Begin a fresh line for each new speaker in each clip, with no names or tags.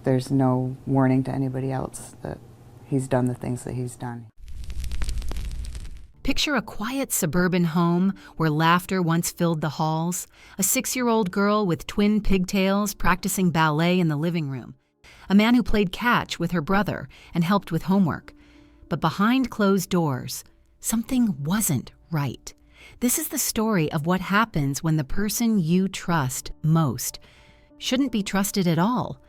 there's no warning to anybody else that he's done the things that he's done.
Picture a quiet suburban home where laughter once filled the halls, a 6-year-old girl with twin pigtails practicing ballet in the living room, a man who played catch with her brother and helped with homework. But behind closed doors, something wasn't right. This is the story of what happens when the person you trust most shouldn't be trusted at all.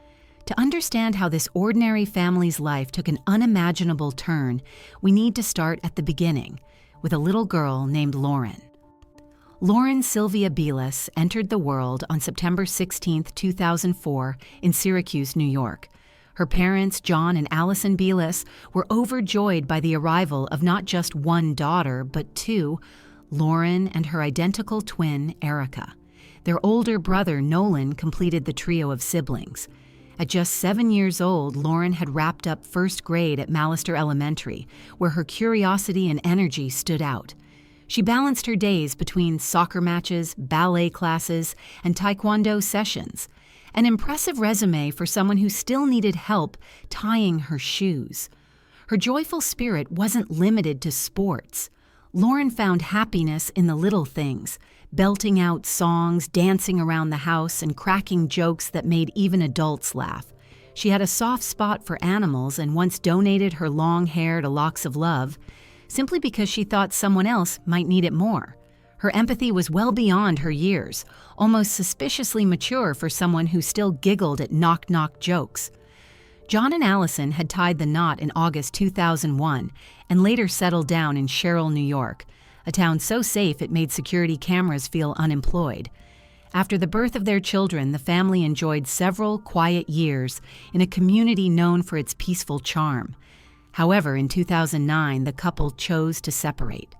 To understand how this ordinary family's life took an unimaginable turn, we need to start at the beginning, with a little girl named Lauren. Lauren Sylvia Beelis entered the world on September 16, 2004, in Syracuse, New York. Her parents, John and Allison Beelis, were overjoyed by the arrival of not just one daughter, but two, Lauren and her identical twin, Erica. Their older brother, Nolan, completed the trio of siblings. At just 7 years old, Lauren had wrapped up first grade at Mallister Elementary, where her curiosity and energy stood out. She balanced her days between soccer matches, ballet classes, and taekwondo sessions. An impressive resume for someone who still needed help tying her shoes. Her joyful spirit wasn't limited to sports. Lauren found happiness in the little things, belting out songs, dancing around the house, and cracking jokes that made even adults laugh. She had a soft spot for animals and once donated her long hair to Locks of Love, simply because she thought someone else might need it more. Her empathy was well beyond her years, almost suspiciously mature for someone who still giggled at knock-knock jokes. John and Allison had tied the knot in August 2001 and later settled down in Sherrill, New York, a town so safe it made security cameras feel unemployed. After the birth of their children, the family enjoyed several quiet years in a community known for its peaceful charm. However, in 2009, the couple chose to separate.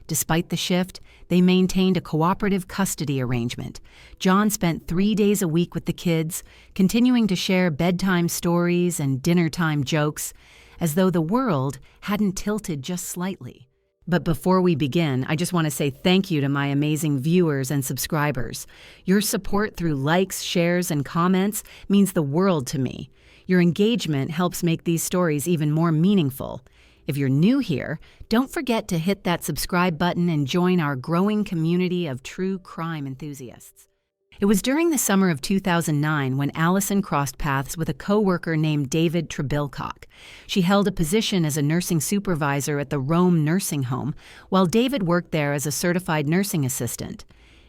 Despite the shift, they maintained a cooperative custody arrangement. John spent 3 days a week with the kids, continuing to share bedtime stories and dinner-time jokes, as though the world hadn't tilted just slightly. But before we begin, I just want to say thank you to my amazing viewers and subscribers. Your support through likes, shares, and comments means the world to me. Your engagement helps make these stories even more meaningful. If you're new here, don't forget to hit that subscribe button and join our growing community of true crime enthusiasts. It was during the summer of 2009 when Allison crossed paths with a coworker named David Trebilcock. She held a position as a nursing supervisor at the Rome nursing home, while David worked there as a certified nursing assistant.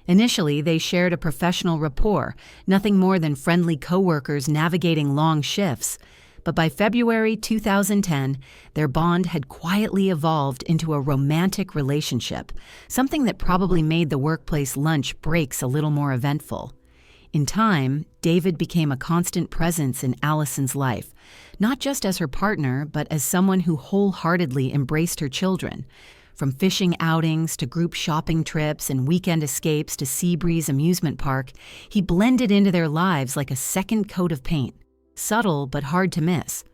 Initially, they shared a professional rapport, nothing more than friendly coworkers navigating long shifts. But by February 2010, their bond had quietly evolved into a romantic relationship, something that probably made the workplace lunch breaks a little more eventful. In time, David became a constant presence in Allison's life, not just as her partner, but as someone who wholeheartedly embraced her children. From fishing outings to group shopping trips and weekend escapes to Seabreeze Amusement Park, he blended into their lives like a second coat of paint. Subtle but hard to miss.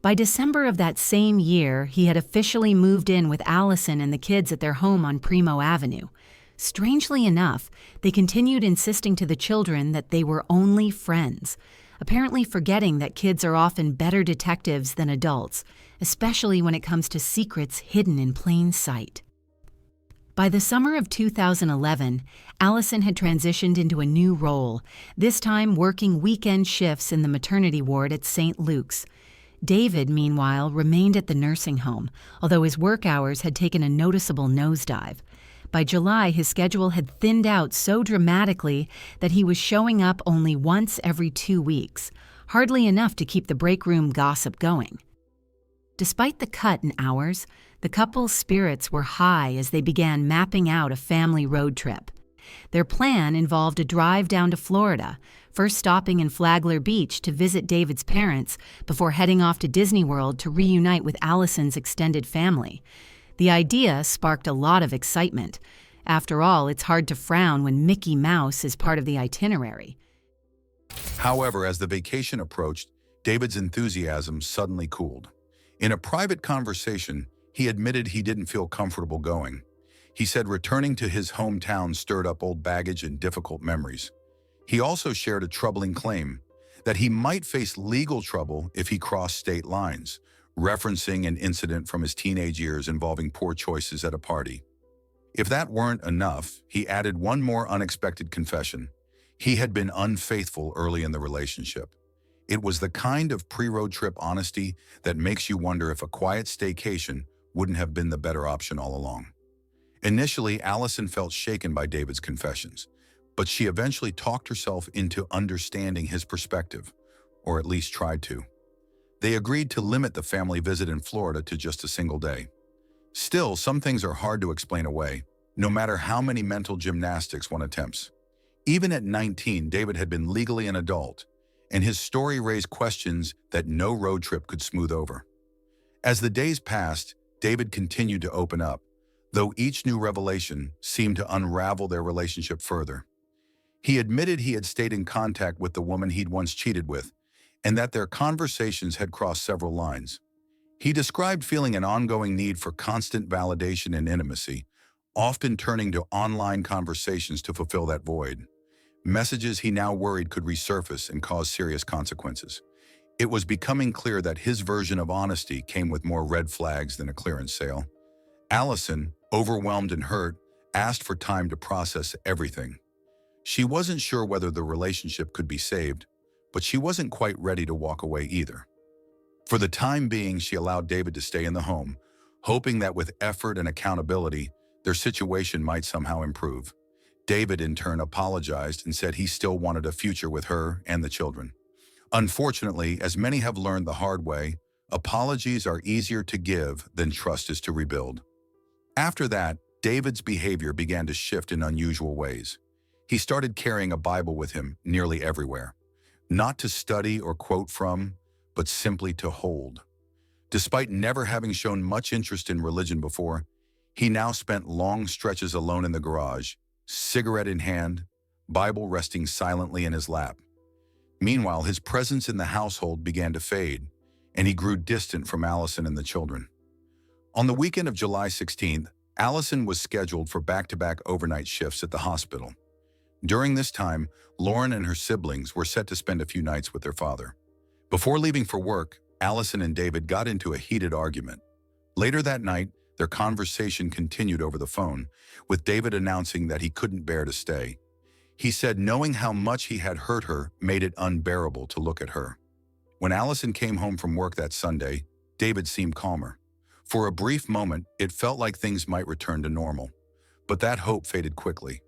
By December of that same year, he had officially moved in with Allison and the kids at their home on Primo Avenue. Strangely enough, they continued insisting to the children that they were only friends, apparently forgetting that kids are often better detectives than adults, especially when it comes to secrets hidden in plain sight. By the summer of 2011, Allison had transitioned into a new role, this time working weekend shifts in the maternity ward at St. Luke's. David, meanwhile, remained at the nursing home, although his work hours had taken a noticeable nosedive. By July, his schedule had thinned out so dramatically that he was showing up only once every 2 weeks, hardly enough to keep the break room gossip going. Despite the cut in hours, the couple's spirits were high as they began mapping out a family road trip. Their plan involved a drive down to Florida, first stopping in Flagler Beach to visit David's parents before heading off to Disney World to reunite with Allison's extended family. The idea sparked a lot of excitement. After all, it's hard to frown when Mickey Mouse is part of the itinerary.
However, as the vacation approached, David's enthusiasm suddenly cooled. In a private conversation, he admitted he didn't feel comfortable going. He said returning to his hometown stirred up old baggage and difficult memories. He also shared a troubling claim that he might face legal trouble if he crossed state lines, referencing an incident from his teenage years involving poor choices at a party. If that weren't enough, he added one more unexpected confession. He had been unfaithful early in the relationship. It was the kind of pre-road trip honesty that makes you wonder if a quiet staycation wouldn't have been the better option all along. Initially, Allison felt shaken by David's confessions, but she eventually talked herself into understanding his perspective, or at least tried to. They agreed to limit the family visit in Florida to just a single day. Still, some things are hard to explain away, no matter how many mental gymnastics one attempts. Even at 19, David had been legally an adult, and his story raised questions that no road trip could smooth over. As the days passed, David continued to open up, though each new revelation seemed to unravel their relationship further. He admitted he had stayed in contact with the woman he'd once cheated with, and that their conversations had crossed several lines. He described feeling an ongoing need for constant validation and intimacy, often turning to online conversations to fulfill that void. Messages he now worried could resurface and cause serious consequences. It was becoming clear that his version of honesty came with more red flags than a clearance sale. Allison, overwhelmed and hurt, asked for time to process everything. She wasn't sure whether the relationship could be saved, but she wasn't quite ready to walk away either. For the time being, she allowed David to stay in the home, hoping that with effort and accountability, their situation might somehow improve. David, in turn, apologized and said he still wanted a future with her and the children. Unfortunately, as many have learned the hard way, apologies are easier to give than trust is to rebuild. After that, David's behavior began to shift in unusual ways. He started carrying a Bible with him nearly everywhere, not to study or quote from, but simply to hold. Despite never having shown much interest in religion before, he now spent long stretches alone in the garage, cigarette in hand, Bible resting silently in his lap. Meanwhile, his presence in the household began to fade, and he grew distant from Allison and the children. On the weekend of July 16th, Allison was scheduled for back-to-back overnight shifts at the hospital. During this time, Lauren and her siblings were set to spend a few nights with their father. Before leaving for work, Allison and David got into a heated argument. Later that night, their conversation continued over the phone, with David announcing that he couldn't bear to stay. He said knowing how much he had hurt her made it unbearable to look at her. When Allison came home from work that Sunday, David seemed calmer. For a brief moment, it felt like things might return to normal, but that hope faded quickly.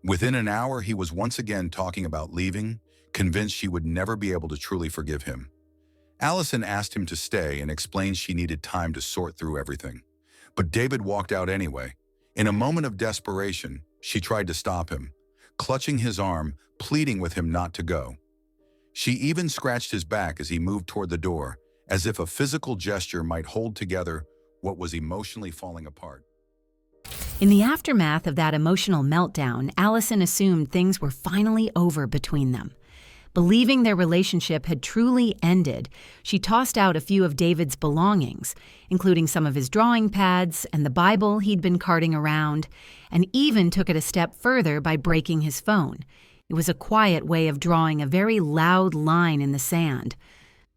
Within an hour, he was once again talking about leaving, convinced she would never be able to truly forgive him. Allison asked him to stay and explained she needed time to sort through everything. But David walked out anyway. In a moment of desperation, she tried to stop him, clutching his arm, pleading with him not to go. She even scratched his back as he moved toward the door, as if a physical gesture might hold together what was emotionally falling apart.
In the aftermath of that emotional meltdown, Allison assumed things were finally over between them. Believing their relationship had truly ended, she tossed out a few of David's belongings, including some of his drawing pads and the Bible he'd been carting around, and even took it a step further by breaking his phone. It was a quiet way of drawing a very loud line in the sand.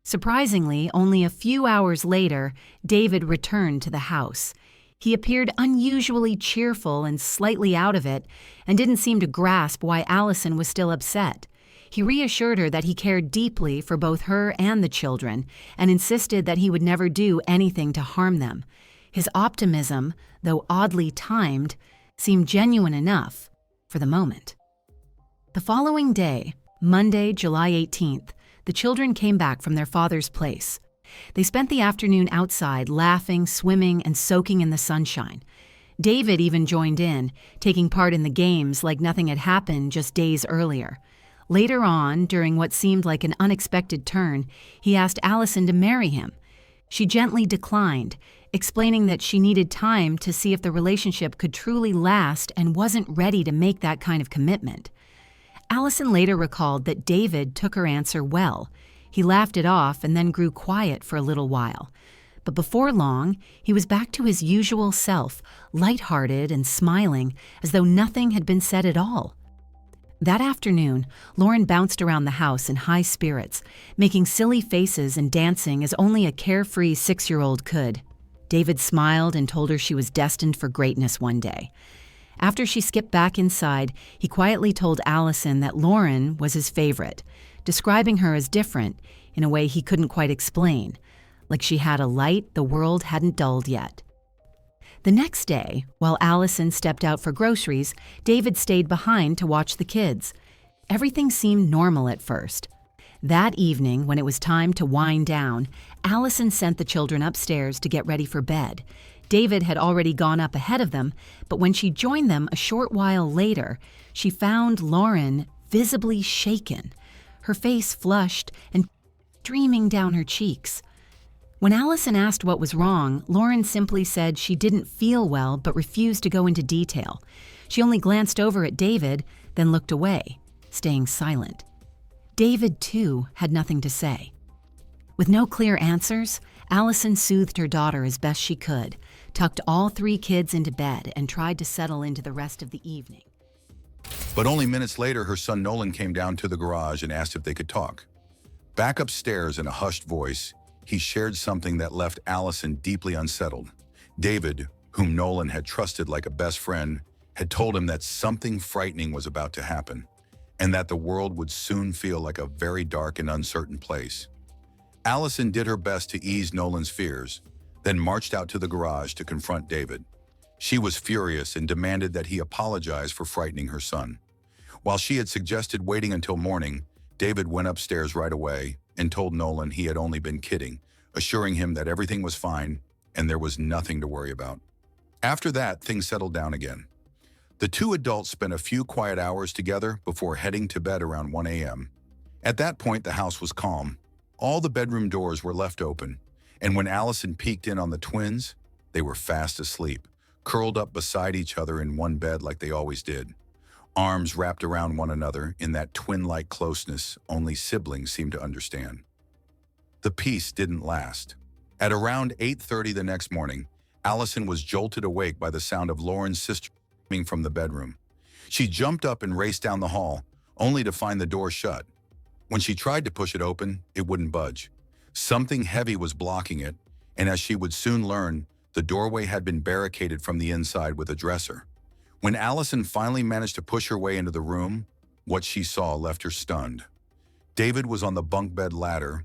Surprisingly, only a few hours later, David returned to the house. He appeared unusually cheerful and slightly out of it, and didn't seem to grasp why Allison was still upset. He reassured her that he cared deeply for both her and the children, and insisted that he would never do anything to harm them. His optimism, though oddly timed, seemed genuine enough for the moment. The following day, Monday, July 18th, the children came back from their father's place. They spent the afternoon outside, laughing, swimming, and soaking in the sunshine. David even joined in, taking part in the games like nothing had happened just days earlier. Later on, during what seemed like an unexpected turn, he asked Allison to marry him. She gently declined, explaining that she needed time to see if the relationship could truly last and wasn't ready to make that kind of commitment. Allison later recalled that David took her answer well. He laughed it off and then grew quiet for a little while. But before long, he was back to his usual self, lighthearted and smiling, as though nothing had been said at all. That afternoon, Lauren bounced around the house in high spirits, making silly faces and dancing as only a carefree 6-year-old could. David smiled and told her she was destined for greatness one day. After she skipped back inside, he quietly told Allison that Lauren was his favorite, describing her as different in a way he couldn't quite explain, like she had a light the world hadn't dulled yet. The next day, while Allison stepped out for groceries, David stayed behind to watch the kids. Everything seemed normal at first. That evening, when it was time to wind down, Allison sent the children upstairs to get ready for bed. David had already gone up ahead of them, but when she joined them a short while later, she found Lauren visibly shaken, her face flushed and streaming down her cheeks. When Allison asked what was wrong, Lauren simply said she didn't feel well but refused to go into detail. She only glanced over at David, then looked away, staying silent. David, too, had nothing to say. With no clear answers, Allison soothed her daughter as best she could, tucked all 3 kids into bed, and tried to settle into the rest of the evening.
But only minutes later, her son Nolan came down to the garage and asked if they could talk. Back upstairs in a hushed voice, he shared something that left Allison deeply unsettled. David, whom Nolan had trusted like a best friend, had told him that something frightening was about to happen, and that the world would soon feel like a very dark and uncertain place. Allison did her best to ease Nolan's fears, then marched out to the garage to confront David. She was furious and demanded that he apologize for frightening her son. While she had suggested waiting until morning, David went upstairs right away and told Nolan he had only been kidding, assuring him that everything was fine and there was nothing to worry about. After that, things settled down again. The 2 adults spent a few quiet hours together before heading to bed around 1 a.m. At that point, the house was calm. All the bedroom doors were left open, and when Allison peeked in on the twins, they were fast asleep, curled up beside each other in one bed like they always did. Arms wrapped around one another in that twin-like closeness only siblings seem to understand. The peace didn't last. At around 8:30 the next morning, Allison was jolted awake by the sound of Lauren's sister screaming from the bedroom. She jumped up and raced down the hall, only to find the door shut. When she tried to push it open, it wouldn't budge. Something heavy was blocking it, and as she would soon learn, the doorway had been barricaded from the inside with a dresser. When Allison finally managed to push her way into the room, what she saw left her stunned. David was on the bunk bed ladder,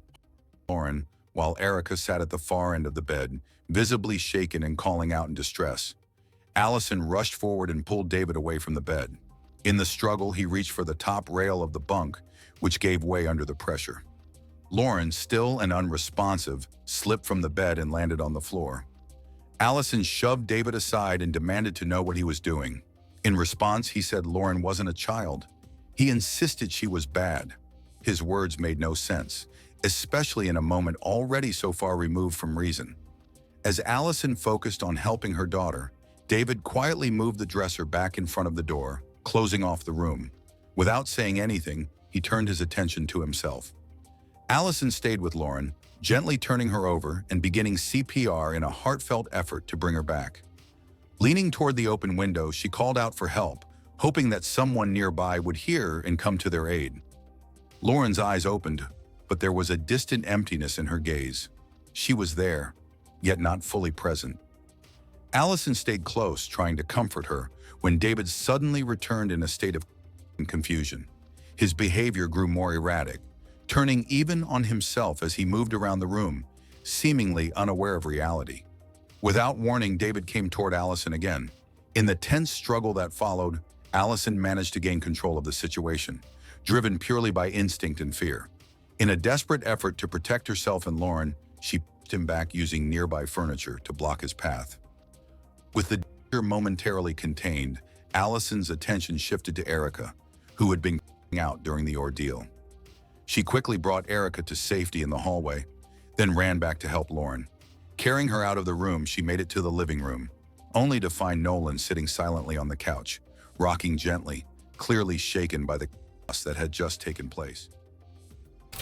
Lauren, while Erica sat at the far end of the bed, visibly shaken and calling out in distress. Allison rushed forward and pulled David away from the bed. In the struggle, he reached for the top rail of the bunk, which gave way under the pressure. Lauren, still and unresponsive, slipped from the bed and landed on the floor. Allison shoved David aside and demanded to know what he was doing. In response, he said Lauren wasn't a child. He insisted she was bad. His words made no sense, especially in a moment already so far removed from reason. As Allison focused on helping her daughter, David quietly moved the dresser back in front of the door, closing off the room. Without saying anything, he turned his attention to himself. Allison stayed with Lauren, gently turning her over and beginning CPR in a heartfelt effort to bring her back. Leaning toward the open window, she called out for help, hoping that someone nearby would hear and come to their aid. Lauren's eyes opened, but there was a distant emptiness in her gaze. She was there, yet not fully present. Allison stayed close, trying to comfort her, when David suddenly returned in a state of confusion. His behavior grew more erratic, turning even on himself as he moved around the room, seemingly unaware of reality. Without warning, David came toward Allison again. In the tense struggle that followed, Allison managed to gain control of the situation, driven purely by instinct and fear. In a desperate effort to protect herself and Lauren, she pushed him back using nearby furniture to block his path. With the danger momentarily contained, Allison's attention shifted to Erica, who had been out during the ordeal. She quickly brought Erica to safety in the hallway, then ran back to help Lauren. Carrying her out of the room, she made it to the living room, only to find Nolan sitting silently on the couch, rocking gently, clearly shaken by the chaos that had just taken place.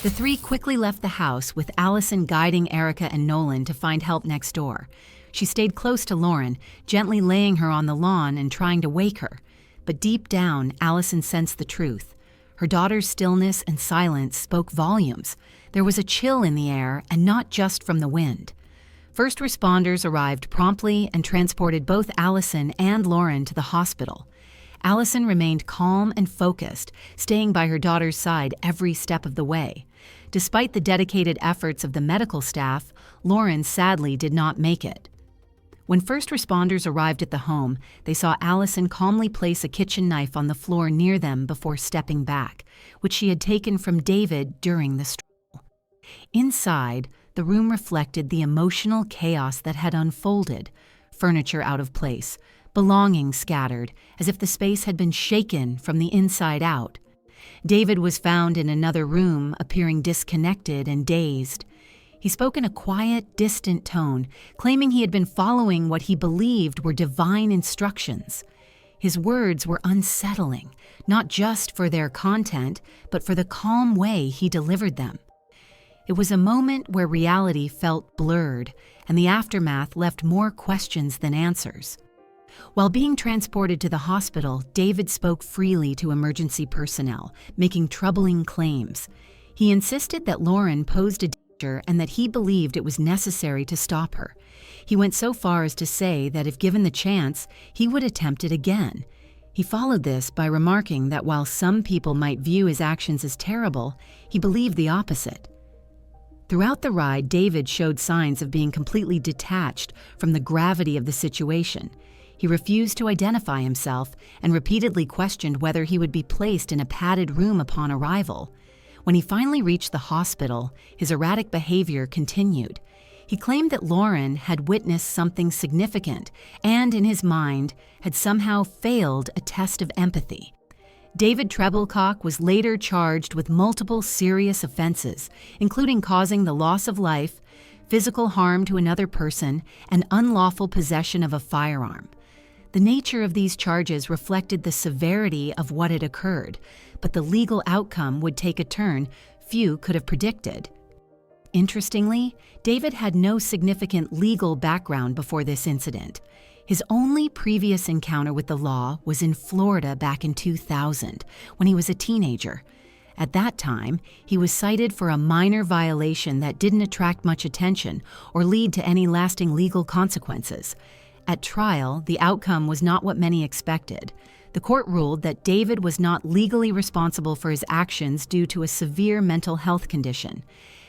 The 3 quickly left the house, with Allison guiding Erica and Nolan to find help next door. She stayed close to Lauren, gently laying her on the lawn and trying to wake her. but deep down, Allison sensed the truth. Her daughter's stillness and silence spoke volumes. There was a chill in the air, and not just from the wind. First responders arrived promptly and transported both Allison and Lauren to the hospital. Allison remained calm and focused, staying by her daughter's side every step of the way. Despite the dedicated efforts of the medical staff, Lauren sadly did not make it. When first responders arrived at the home, they saw Allison calmly place a kitchen knife on the floor near them before stepping back, which she had taken from David during the struggle. Inside, the room reflected the emotional chaos that had unfolded, furniture out of place, belongings scattered, as if the space had been shaken from the inside out. David was found in another room, appearing disconnected and dazed. He spoke in a quiet, distant tone, claiming he had been following what he believed were divine instructions. His words were unsettling, not just for their content, but for the calm way he delivered them. It was a moment where reality felt blurred, and the aftermath left more questions than answers. While being transported to the hospital, David spoke freely to emergency personnel, making troubling claims. He insisted that Lauren posed a danger and that he believed it was necessary to stop her. He went so far as to say that if given the chance, he would attempt it again. He followed this by remarking that while some people might view his actions as terrible, he believed the opposite. Throughout the ride, David showed signs of being completely detached from the gravity of the situation. He refused to identify himself and repeatedly questioned whether he would be placed in a padded room upon arrival. When he finally reached the hospital, his erratic behavior continued. He claimed that Lauren had witnessed something significant and, in his mind, had somehow failed a test of empathy. David Treblecock was later charged with multiple serious offenses, including causing the loss of life, physical harm to another person, and unlawful possession of a firearm. The nature of these charges reflected the severity of what had occurred, but the legal outcome would take a turn few could have predicted. Interestingly, David had no significant legal background before this incident. His only previous encounter with the law was in Florida back in 2000, when he was a teenager. At that time, he was cited for a minor violation that didn't attract much attention or lead to any lasting legal consequences. At trial, the outcome was not what many expected. The court ruled that David was not legally responsible for his actions due to a severe mental health condition.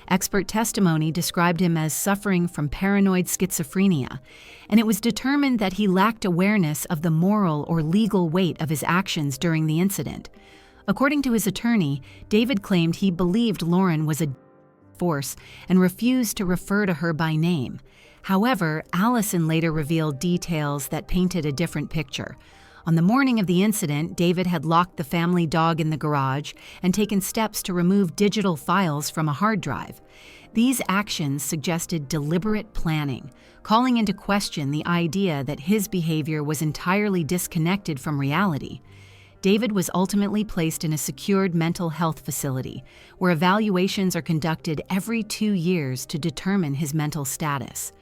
Expert testimony described him as suffering from paranoid schizophrenia, and it was determined that he lacked awareness of the moral or legal weight of his actions during the incident. According to his attorney, David claimed he believed Lauren was a force and refused to refer to her by name. However, Allison later revealed details that painted a different picture. On the morning of the incident, David had locked the family dog in the garage and taken steps to remove digital files from a hard drive. These actions suggested deliberate planning, calling into question the idea that his behavior was entirely disconnected from reality. David was ultimately placed in a secured mental health facility, where evaluations are conducted every 2 years to determine his mental status.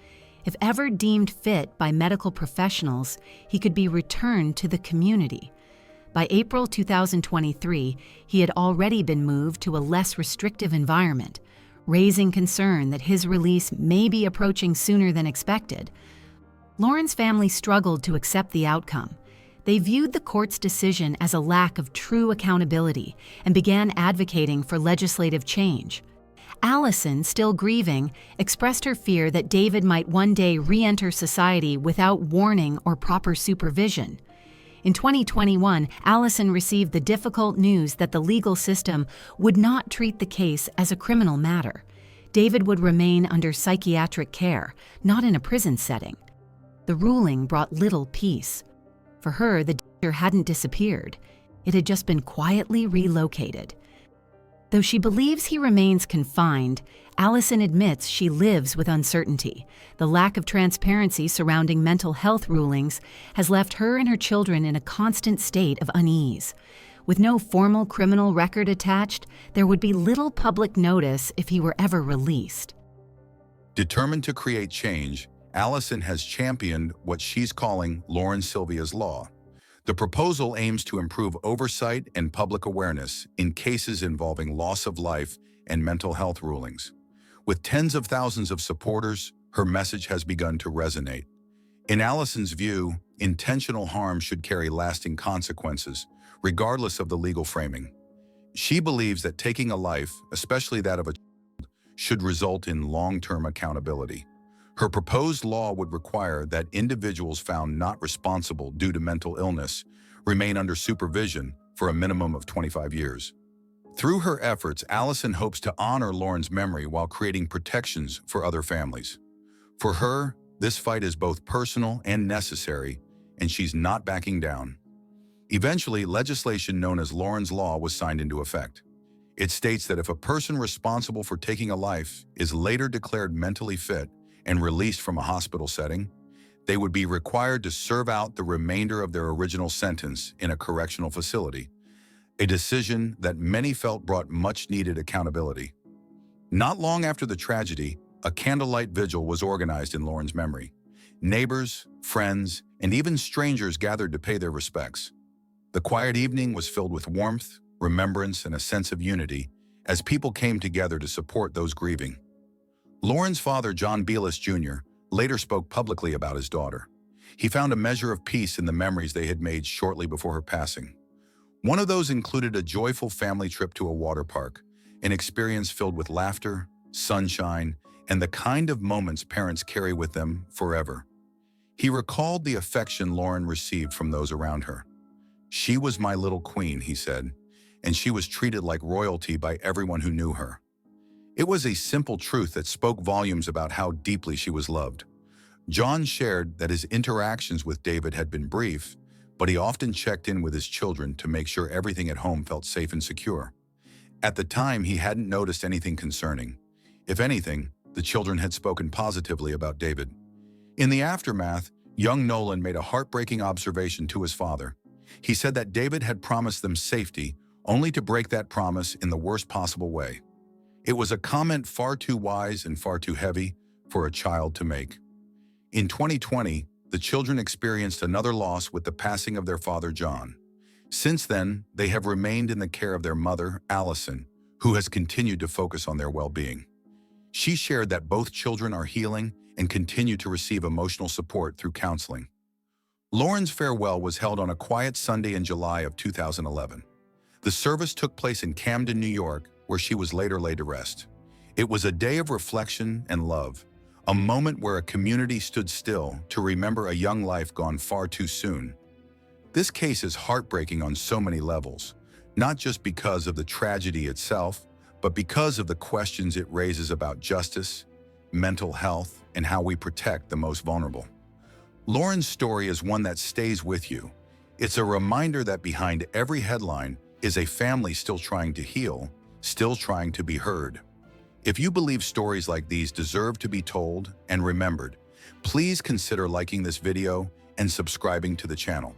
If ever deemed fit by medical professionals, he could be returned to the community. By April 2023, he had already been moved to a less restrictive environment, raising concern that his release may be approaching sooner than expected. Lauren's family struggled to accept the outcome. They viewed the court's decision as a lack of true accountability and began advocating for legislative change. Allison, still grieving, expressed her fear that David might one day re-enter society without warning or proper supervision. In 2021, Allison received the difficult news that the legal system would not treat the case as a criminal matter. David would remain under psychiatric care, not in a prison setting. The ruling brought little peace. For her, the danger hadn't disappeared. It had just been quietly relocated. Though she believes he remains confined, Allison admits she lives with uncertainty. The lack of transparency surrounding mental health rulings has left her and her children in a constant state of unease. With no formal criminal record attached, there would be little public notice if he were ever released.
Determined to create change, Allison has championed what she's calling Lauren Sylvia's Law. The proposal aims to improve oversight and public awareness in cases involving loss of life and mental health rulings. With tens of thousands of supporters, her message has begun to resonate. In Allison's view, intentional harm should carry lasting consequences, regardless of the legal framing. She believes that taking a life, especially that of a child, should result in long-term accountability. Her proposed law would require that individuals found not responsible due to mental illness remain under supervision for a minimum of 25 years. Through her efforts, Allison hopes to honor Lauren's memory while creating protections for other families. For her, this fight is both personal and necessary, and she's not backing down. Eventually, legislation known as Lauren's Law was signed into effect. It states that if a person responsible for taking a life is later declared mentally fit and released from a hospital setting, they would be required to serve out the remainder of their original sentence in a correctional facility, a decision that many felt brought much-needed accountability. Not long after the tragedy, a candlelight vigil was organized in Lauren's memory. Neighbors, friends, and even strangers gathered to pay their respects. The quiet evening was filled with warmth, remembrance, and a sense of unity as people came together to support those grieving. Lauren's father, John Beelis Jr., later spoke publicly about his daughter. He found a measure of peace in the memories they had made shortly before her passing. One of those included a joyful family trip to a water park, an experience filled with laughter, sunshine, and the kind of moments parents carry with them forever. He recalled the affection Lauren received from those around her. "She was my little queen," he said, "and she was treated like royalty by everyone who knew her." It was a simple truth that spoke volumes about how deeply she was loved. John shared that his interactions with David had been brief, but he often checked in with his children to make sure everything at home felt safe and secure. At the time, he hadn't noticed anything concerning. If anything, the children had spoken positively about David. In the aftermath, young Nolan made a heartbreaking observation to his father. He said that David had promised them safety, only to break that promise in the worst possible way. It was a comment far too wise and far too heavy for a child to make. In 2020, the children experienced another loss with the passing of their father, John. Since then, they have remained in the care of their mother, Allison, who has continued to focus on their well-being. She shared that both children are healing and continue to receive emotional support through counseling. Lauren's farewell was held on a quiet Sunday in July of 2011. The service took place in Camden, New York, where she was later laid to rest. It was a day of reflection and love, a moment where a community stood still to remember a young life gone far too soon. This case is heartbreaking on so many levels, not just because of the tragedy itself, but because of the questions it raises about justice, mental health, and how we protect the most vulnerable. Lauren's story is one that stays with you. It's a reminder that behind every headline is a family still trying to heal, still trying to be heard. If you believe stories like these deserve to be told and remembered, please consider liking this video and subscribing to the channel.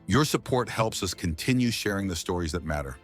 Your support helps us continue sharing the stories that matter.